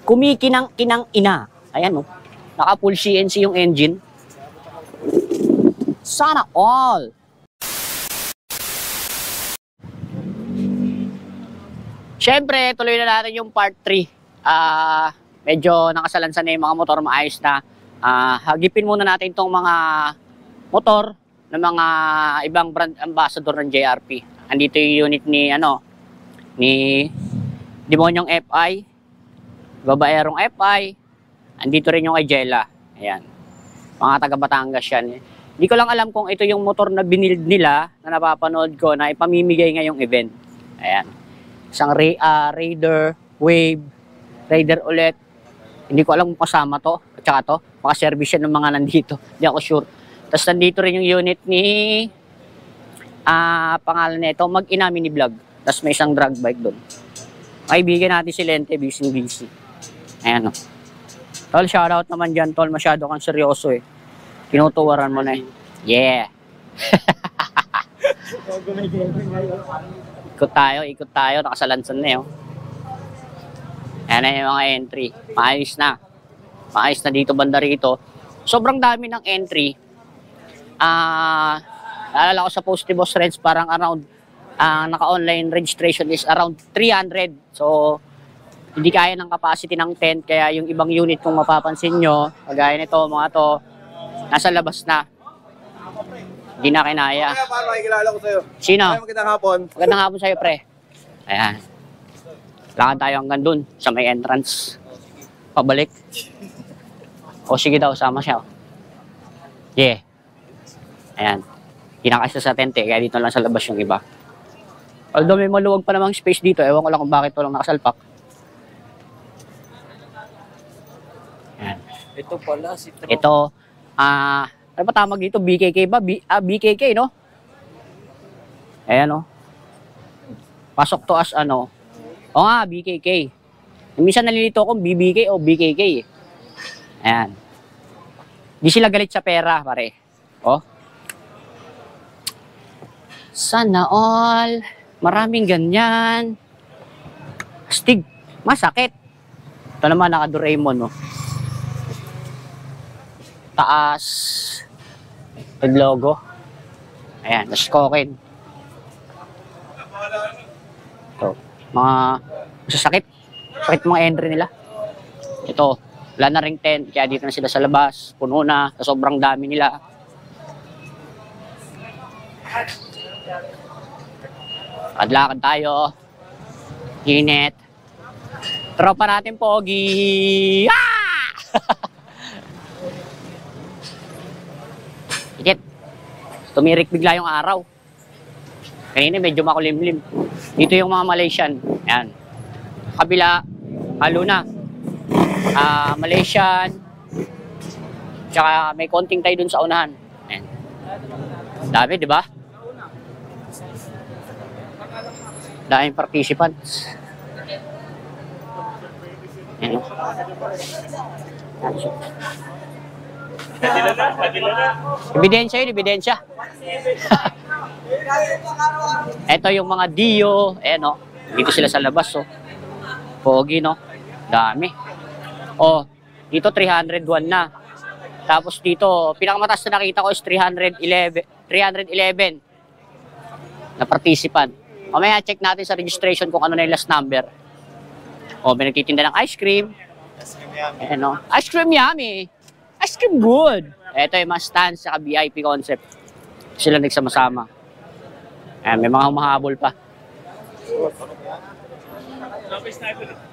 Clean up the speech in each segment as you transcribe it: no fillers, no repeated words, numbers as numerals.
Kumikinang ina. Ayan, oh. Naka full CNC yung engine. Sana all. Siyempre, tuloy na natin yung part 3. Medyo nakasalansan na yung mga motor, maayos na. Hagipin muna natin itong mga motor ng mga ibang brand ambassador ng JRP. Andito yung unit ni Demonyong FI, Babaerong FI. Andito rin yung kay Jella. Ayan. Mga taga Batangas yan. Hindi ko lang alam kung ito yung motor na binild nila na napapanood ko na ipamimigay ngayong event. Ayan. Isang Raider, Wave, Raider ulit. Hindi ko alam kung kasama to. At saka to. Maka-service yan ng mga nandito. Hindi ako sure. Tapos nandito rin yung unit ni pangalan nito, Mag-ina Mini Vlog. Tapos may isang drag bike doon. Kaibigan natin si Lente, busy. Ayan o. Tol, shoutout naman dyan, Tol. Masyado kang seryoso eh. Tinutuwaran mo na eh. Yeah! Ikot tayo. Nakasalansan na eh. Ayan na yung mga entry. Maayos na. Maayos na dito banda rito. Sobrang dami ng entry. Naalala ko sa Posty Boss Reds, parang around naka-online registration is around 300. So, hindi kaya ng capacity ng tent. Kaya yung ibang unit kung mapapansin nyo, kagaya nito, mga to, nasa labas na. Hindi na kinaya. Paano makikilala ko sa'yo? Sino? Magandang hapon. Magandang hapon sa'yo, pre. Ayan. Lakad tayo hanggang dun sa may entrance. Pabalik. O sige daw, sama siya. Yeah. Ayan. Kinakasya sa tente, kaya dito lang sa labas yung iba. Although may maluwag pa namang space dito, ewan ko lang kung bakit walang nakasalpak. Ayan. Ito pala, si Tro. Ito, ano ba tamag dito? BKK ba? BKK, no? Ayan, no? Pasok to as ano. O nga, BKK. Minsan nalilito akong BBK o BKK. Ayan. Di sila galit sa pera, pare. O. Sana all. Maraming ganyan. Astig. Masakit. Ito naman, naka-Doraemon, no? Taas. Red logo. Ayan, naskokin. Ito. Mga masasakit. Sakit mga entry nila. Ito. Wala na ring tent. Kaya dito na sila sa labas. Puno na. Sa sobrang dami nila. Lakad tayo. Init. Tropa natin, Pogi. Ah! Ikit. Tumirik bigla yung araw. Kanina medyo makulimlim. Dito yung mga Malaysian. Ayan. Kabila, halo na. Malaysian. Tsaka may konting tayo dun sa unahan. Ayan. Dami, di ba? Daming participants. Ayan. Ebidensya yun, ebidensya. Ito yung mga Dio. Ayan, no? Dito sila sa labas, oh. Pogi, no? Dami. Oh, dito 301 na. Tapos dito, pinakamataas na nakita ko is 311 na participant. Mamaya check natin sa registration kung ano na yung last number. O, may nagtitinda ng ice cream. Ayan, no? Ice cream yummy. Ice cream good. Ito yung mga stands sa VIP concept. Sila nagsama-sama. Ayan, may mga humahabol pa.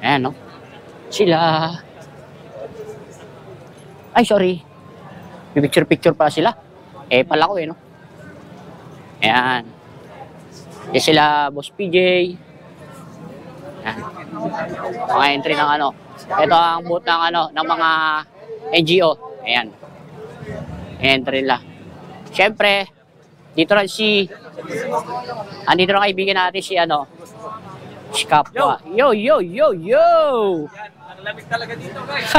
Ayan, no? Sila. Ay, sorry. Picture-picture pa sila. Eh, pala ko eh, no? Ayan. Yan sila, Boss PJ. Ayan. Mga entry ng ano. Ito ang booth ng ano, ng mga NGO. Ayan. Entry nila. Siyempre, dito rin andito rin kaibigan natin si ano, si Kapwa. Yo! Ang lamig talaga dito, guys.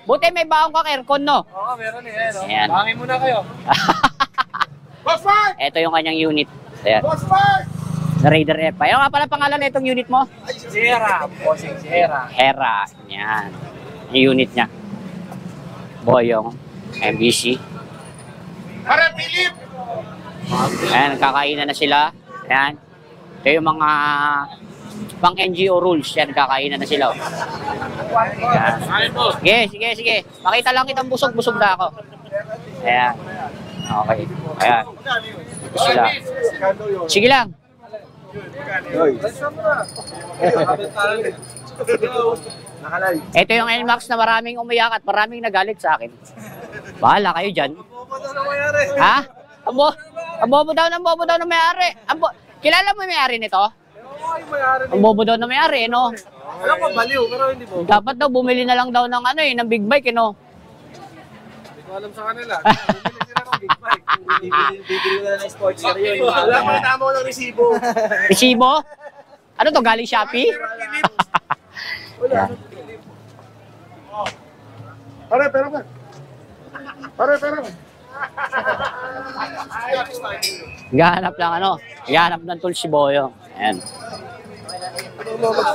Buti may baong kang aircon, no? Oo, meron eh. No? Ayan. Bangin muna kayo. Boss Mark! Ito yung kanyang unit. Ayan. Boss Mark! Raider F5. Ano nga pala pangalan na itong unit mo? Sierra. Bossing Sierra. Hera. Yan. Yung unit niya. Boyong. MBC. Para Philip! Ayan, nagkakainan na sila. Ayan. Ito yung mga pang NGO rules. Yan, nagkakainan na sila. Ayan. Sige. Makita lang kitang busog na ako. Ayan. Okay. Ayan. Ito sila. Sige lang. Ito yung NMAX na maraming umiyak at maraming nagalit sa akin. Bahala kayo dyan. Ha? Ang bobo daw ng may-ari. Kilala mo yung may-ari nito? Ang bobo daw ng may-ari, no? Alam ko, baliw, pero hindi mo. Dapat daw bumili na lang daw ng ng big bike, no? Hindi ko alam sa kanila. Bumili sila ng big bike. Bibili na ng sports car yun. Alam mo, tama ko ng resibo. Resibo? Ano to, galing Shopee? Yan. Pare. Gahanap lang gahanap ng tools si Boyong. Ayan.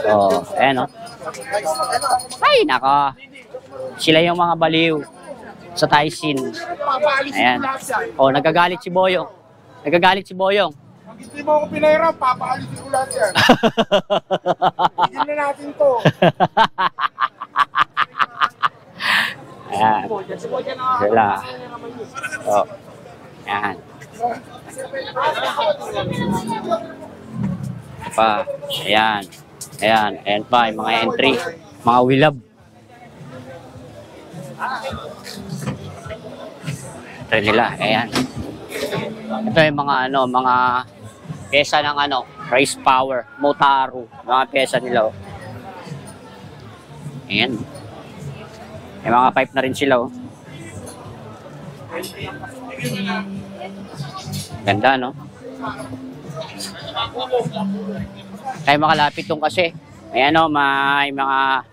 Oh, ayan, Ay, nako. Sila yung mga baliw sa Tyson. Ayan. Oh, nagagalit si Boyong. Pag hindi mo ako pinahirap, papaalisin ko lahat yan. Tigil na natin to. Ayan. Sila. Oh. Ayan. Pa. Ayan. Ayan pa, yung mga entry. Mga wilab. Ito nila. Ayan. Ito yung mga mga pyesa ng Race Power, Motaro. Mga pyesa nila. Ayan. May mga pipe na rin sila. Ganda, no? Kaya makalapit tong kasi. May may mga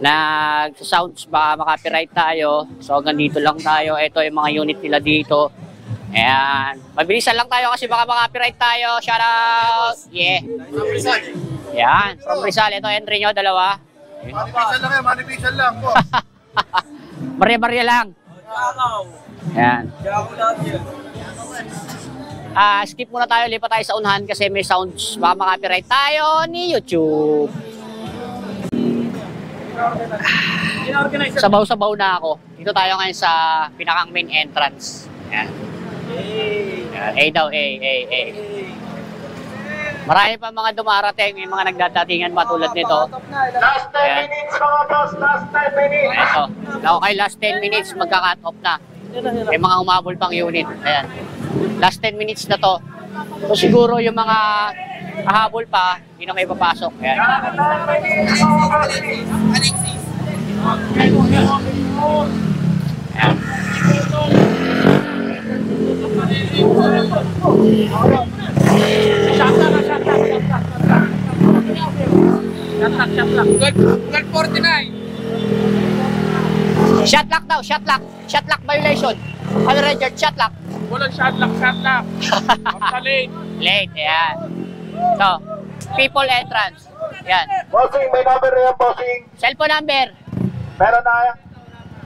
nag-sounds ba makapiright tayo. So hanggang dito lang tayo. Ito yung mga unit nila dito. Ayan. Mabilisan lang tayo kasi baka makapiright tayo. Shout out! Yeah. Ayan. From Rizal. Ito entry nyo, dalawa. Manipisan lang. Barya-barya lang. Ayan. Skip muna tayo, lipat tayo sa unahan kasi may sounds. Baka makapiright tayo ni YouTube. Sabaw-sabaw na ako. Dito tayo ngayon sa pinakang main entrance. Ayan. A daw, A. Marami pa mga dumarating, may mga nagdadatingan matulad nito. Last 10 minutes mga boss, last 10 minutes. Ito. Okay, last 10 minutes magka-cut off na. May mga umabol pang unit. Ayan. Last 10 minutes na to. So siguro yung mga kahabol pa, hindi na may papasok. Ayan. Ayan. Good 49. Shotlock daw, shotlock. Shotlock violation. Ano Richard, shotlock. Walang shotlock. Late. Late, ayan. So, people entrance. Ayan. Bossing, may number na yan, bossing. Cellphone number. Meron na yan.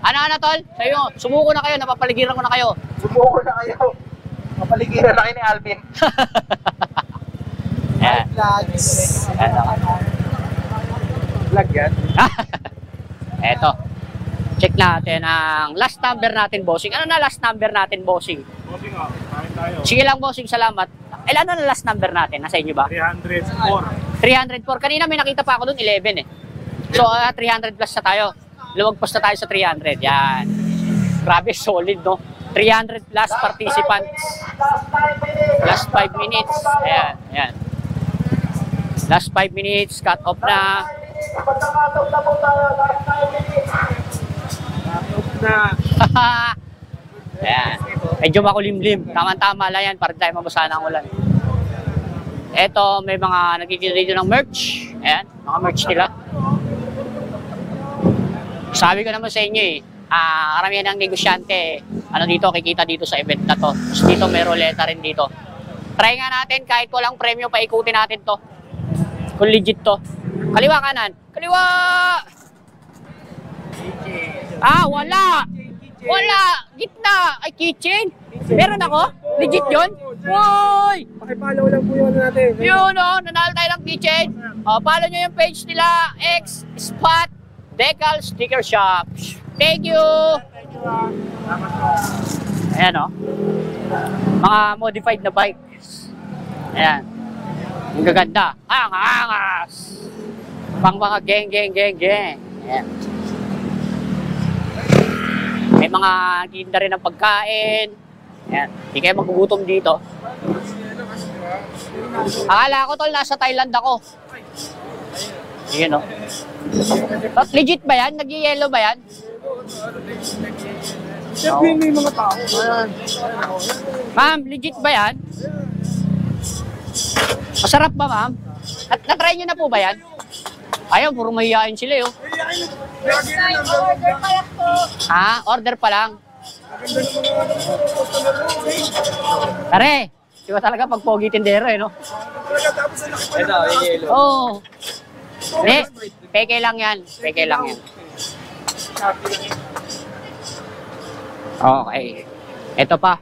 Ano, tol? Sayo, sumuko na kayo, napapaligiran ko na kayo. Sumuko na kayo. Mapaligiran na kayo ni Alvin. Ayan. Vlog yan. Eto. Check natin ang last number natin, bossing. Ano na last number natin, bossing? Bossing, kain tayo. Sige lang, bossing. Salamat. Ano na last number natin? Nasa inyo ba? 304. 304. Kanina may nakita pa ako doon, 11 eh. So, 300 plus na tayo. Lumagpas na tayo sa 300. Yan. Grabe, solid, no? 300 plus participants. Last 5 minutes. Ayan. Last 5 minutes. Cut off na. Ayan. Medyo makulimlim. Tama-tama lang yan para tayo mabasa ng ulan. Eto, may mga nagkikita dito ng merch. Ayan, mga merch nila. Sabi ko naman sa inyo karamihan ng negosyante, dito, kikita dito sa event na to. Tapos dito may roleta rin dito. Try nga natin kahit walang premyo, paikutin natin to. Kung legit to. Kaliwa kanan. Kaliwa! Ah, wala! Wala! Gitna! Ay, keychain! Meron ako? Legit yun? Woy! Pakipalaw lang po yun natin. Yun o, nanalo tayo ng keychain. Follow nyo yung page nila, X Spot Decal Sticker Shop. Thank you! Ayan o. Mga modified na bikes. Ayan. Ang gaganda. Angas! Pang mga geng. Ayan. May mga tinda rin ng pagkain. Ayan. Hindi kayo magugutom dito. Akala ko tol, nasa Thailand ako. Ayan o. Legit ba yan? Nag-yellow ba yan? Siyempre may mga tao. Ma'am, legit ba yan? Masarap ba, ma'am? Na-try nyo na po ba yan? Ayaw, puro mahihain sila, oh. Ha? Order pa lang? Tare, siya talaga pag pogi tindero, eh, no? Ito, yellow. Oo. Hindi, peke lang yan. Peke lang yan. Okay. Ito pa.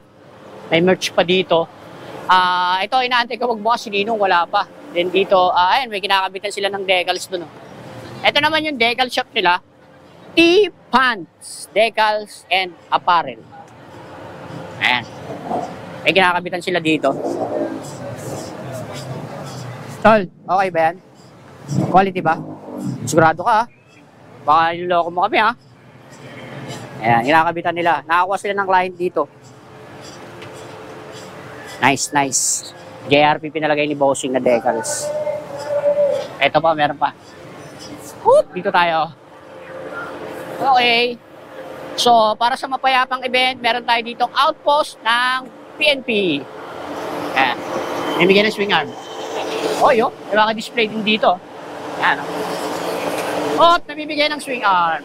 May merch pa dito. Ito, inaantay ko magbukas si Ninong, wala pa. Then dito, ayan, may kinakabitan sila ng decals doon. Oh. Ito naman yung decal shop nila. T-Pants, Decals, and Apparel. Ayan. May kinakabitan sila dito. Tol, okay ba yan? Quality ba? Sigurado ka, ha? Baka niloloko mo kami, ha? Ayan, kinakabitan nila. Nakakuha sila ng client dito. Nice. JRP pinalagay ni Bossing na decals. Ito pa, meron pa. Hoop! Dito tayo. Okay. So, para sa mapayapang event, meron tayo ditong outpost ng PNP. Ayan. Namigyan ng swing arm. Oh, yun. May mga display din dito. Ayan. Oh, namibigay ng swing arm.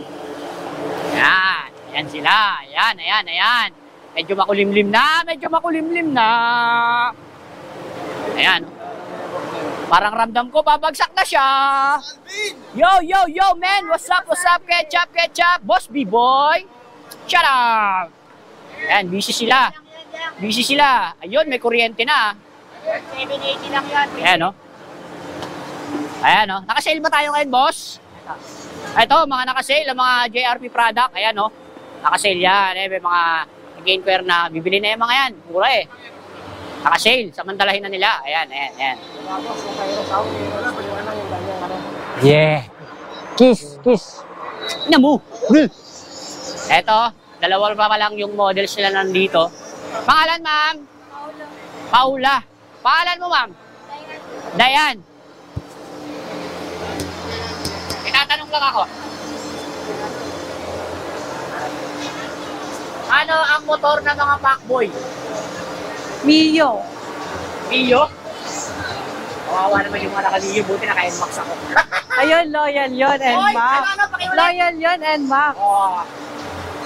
Ayan. Ayan sila. Ayan. Medyo makulimlim na. Ayan. Parang ramdam ko, babagsak na siya. Yo, man. What's up? Ketchup. Boss B-boy. Shut up. Ayan, busy sila. Ayun, may kuryente na. 780 lang yan. Ayan, oh. Nakasale ba tayo ngayon, boss? Ito, mga nakasale, mga JRP product. Ayan, oh. Nakasale yan. May mga nag-inquire na bibili na yung mga yan. Mura eh. Nakasale, samantalahin na nila. Ayan. Yeah. Kiss. Ina mo. Eto, dalawa pa lang yung models nila nandito. Pangalan, ma'am? Paula. Pangalan mo, ma'am? Dayan. Tinatanong lang ako. Ano ang motor ng mga Pacboy? Mio. Kawawa naman yung mga naka-Mio, buti naka-NMAX ako. Ayun, loyal yun, NMAX. Loyal yun, NMAX. Oo.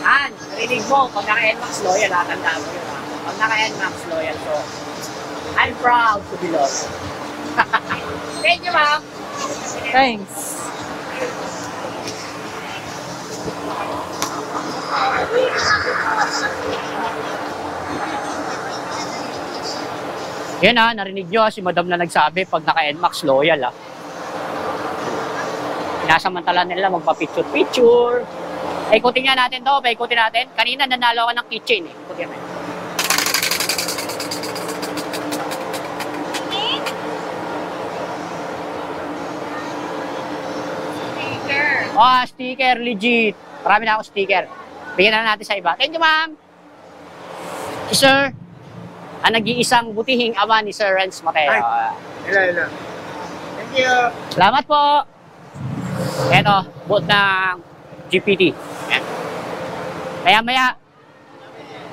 Narinig mo, pag naka-NMAX loyal, tandaan mo yun. Pag naka-NMAX loyal, so I'm proud to be loyal. Thank you, ma'am. Thanks. Yan narinig nyo si madam na nagsabi pag naka-NMAX loyal Pinasamantala nila magpa-picture. Ikutin nga natin to, paikutin natin. Kanina nanalo ka ng keychain eh. Ikutin natin. Sticker. Sticker, legit. Marami na ako sticker. Bigyan na natin sa iba. Thank you, ma'am. Si sir, ang nag-iisang butihing ama ni Sir Renz Mateo. Ilan. Thank you. Salamat po. Ito, boot ng GPT. Ayan. Maya-maya.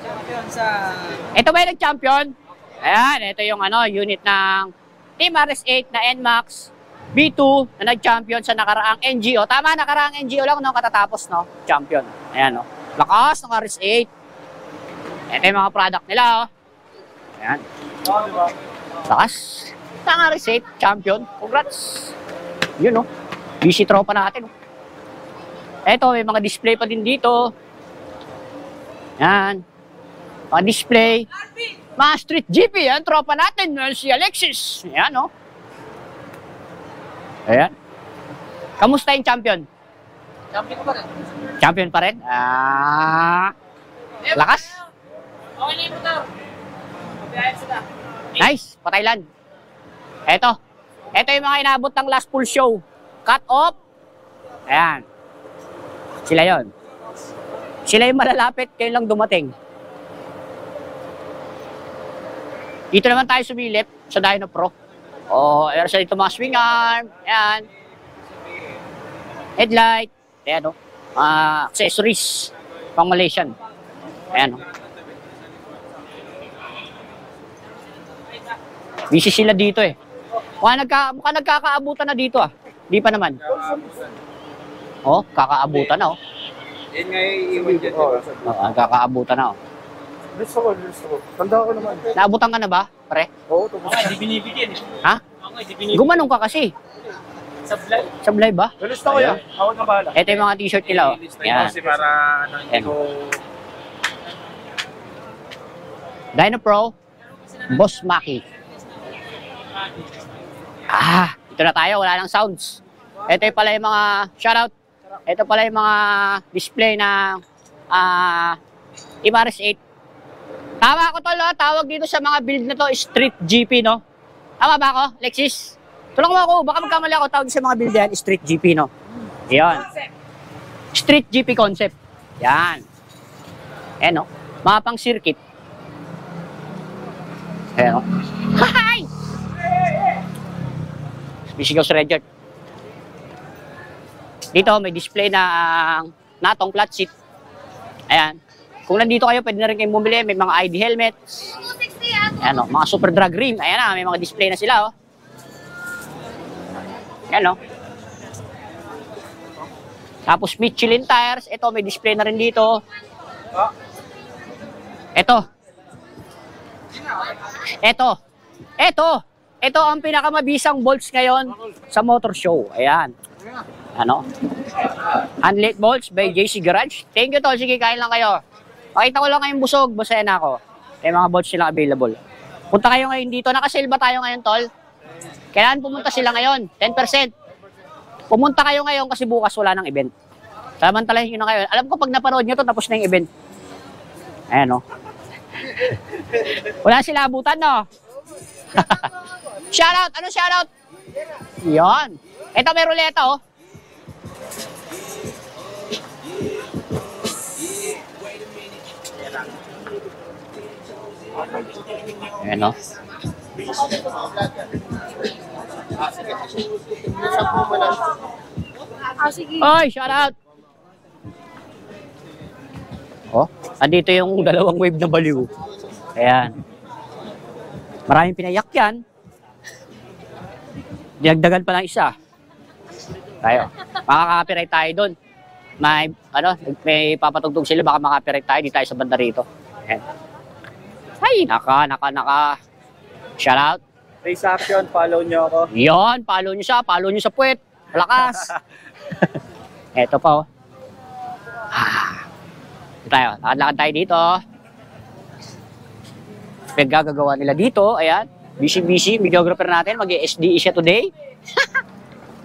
Champion sa... Ito ba yung nag-champion? Ayan, ito yung unit ng Team RS8 na NMAX B2 na nag-champion sa nakaraang NGO. Tama, nakaraang NGO lang, no? Katatapos, no? Champion. Ayan, no? Lakas ng RS8. Ito yung mga product nila, oh. Ayan. Diba? Lakas. Tanga reset, champion. Congrats. Yun, no? Busy tropa natin, no? Eto, may mga display pa din dito. Yan. Mga display. Mga street GP, yan. Tropa natin. Si Alexis. Yan, no? Ayan. Kamusta yung champion? Champion pa rin. Champion pa rin? Lakas. Okay na yung motor. Mabiyahin sila. Nice. Pataylan. Eto. Eto yung mga inabot ng last full show. Cut off. Ayan. Sila yon. Sila yung malalapit. Kayo lang dumating. Dito naman tayo sumilip sa Dyno Pro. O, sa dito mga swing arm. Ayan. Headlight. Ayan, o. Accessories. Pang Malaysian. Ayan, o. Busy sila dito eh. Mukhang nagkakaabutan na dito ah. Di pa naman. Oh, kakaabutan na oh. Yan nga yung iwan dyan. Kakaabutan na oh. Gusto ko. Tanda ko naman. Naabutan ka na ba, pre? Oo, tapos. Hindi binibigyan eh. Ha? Hindi binibigyan. Gumanong ka kasi. Sablay. Sablay ba? Gusto ko yan. Ako na bahala. Ito yung mga t-shirt nila oh. Yan. Kasi para hindi ko... Dyno Pro, Boss Maki. Ito na tayo, wala nang sounds. Ito yung pala yung mga shoutout. Ito pala yung mga display ng Imaris 8. Tama ako tol, tawag dito sa mga build na to, Street GP, no? Tama ba ako, Lexis? Tulungan mo ako, baka magkamali ako, tawag sa mga build yan, Street GP, no? Yan. Street GP concept. Yan. Ayan, no? Mga pang circuit. Ayan, no? Hi! Bisigaw sa Red Yard. Dito, may display na natong flat seat. Ayan. Kung nandito kayo, pwede na rin kayong bumili. May mga ID helmets. Ayan, o. Mga super drag rim. Ayan na, may mga display na sila, o. Ayan, o. Tapos Michelin tires. Ito, may display na rin dito. Ito ang pinakamabisang bolts ngayon sa motor show. Ayan. Ano? Unlit bolts by JC Garage. Thank you, tol. Sige, kain lang kayo. Pakita ko lang kayong busog. Busaya na ako. May mga bolts silang available. Punta kayo ngayon dito. Nakasil ba tayo ngayon, tol? Kailangan pumunta sila ngayon. 10%. Pumunta kayo ngayon kasi bukas wala ng event. Samantalahin nyo na kayo. Alam ko pag napanood nyo to, tapos na yung event. Ayan, o. Wala sila abutan, no? Shoutout! Ano shoutout? Yan. Ito may ruleta, oh. Ayan, oh. Oy, shoutout! Oh, andito yung dalawang wave na baliw. Ayan. Maraming pinayak yan. Dinagdagan pa lang isa. Tayo. Makaka-copyright tayo doon. May papatugtog sila, baka maka-copyright tayo. Di tayo sa banda rito. Ayan. Ay, naka. Shout out. Race action, follow nyo ako. Yon, follow nyo siya. Follow nyo sa puwet. Malakas. Eto pa, oh. Tayo. Lakad-lakad tayo dito. Gagawa nila dito. Ayan. Busy. Videographer natin. Mag-SDE siya today.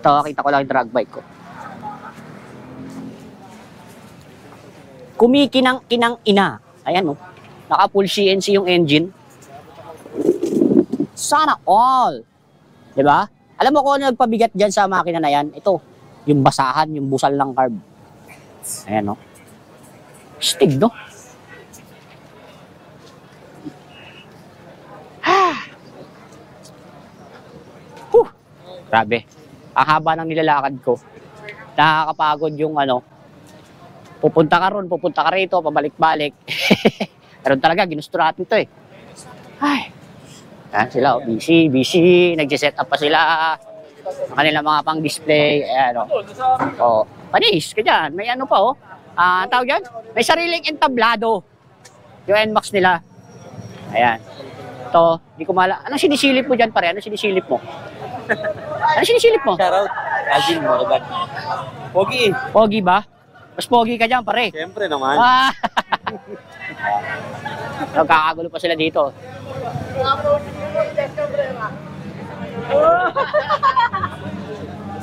Ito, kita ko lang yung drag bike ko. Kumikinang ina. Ayan, oh. Naka-full CNC yung engine. Sana all. Diba? Alam mo kung ano nagpabigat dyan sa makina na yan? Ito. Yung basahan, yung busal ng carb. Ayan, oh. Stig, no? Grabe. Ang haba ng nilalakad ko. Nakakapagod yung ano. Pupunta ka ron, pupunta ka rito, pabalik-balik. Pero talaga, ginusto natin ito eh. Ay. Ayan sila, oh. Busy. Nag-set up pa sila. Ang kanilang mga pang-display. Ayan, oh. Panis ka dyan. May ano pa, oh. Tawag yan? May sariling entablado. Yung NMAX nila. Ayan. Ito Ito, hindi ko mala. Anong sinisilip mo dyan, pare? Anong sinisilip mo? Anong sinisilip mo? Shoutout. Alvin mo, diba? Pogi. Pogi ba? Mas pogi ka dyan, pare. Siyempre naman. Ah! Nagkakagulo pa sila dito.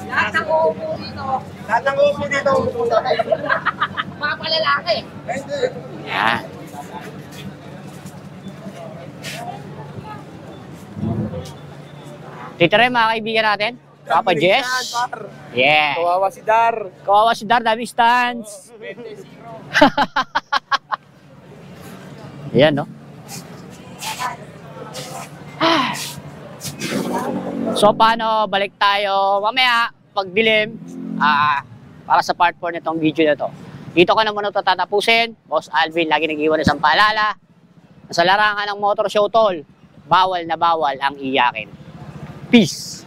Lahat ng uupo dito. Lahat ng upo dito. Mga palalaki. Yan. Dito rin mga kaibigan natin. Papa Jess. Yeah. Kawawa si Dar. Kawawa si Dar, dami stands. Yan, no? So, paano? Balik tayo mamaya, pagdilim, para sa part 4 nitong video na to. Dito ka na muna ito tatapusin. Boss Alvin, lagi nag-iwan isang paalala. Sa larangan ng Motor Show Tol, bawal na bawal ang iyakin. Peace!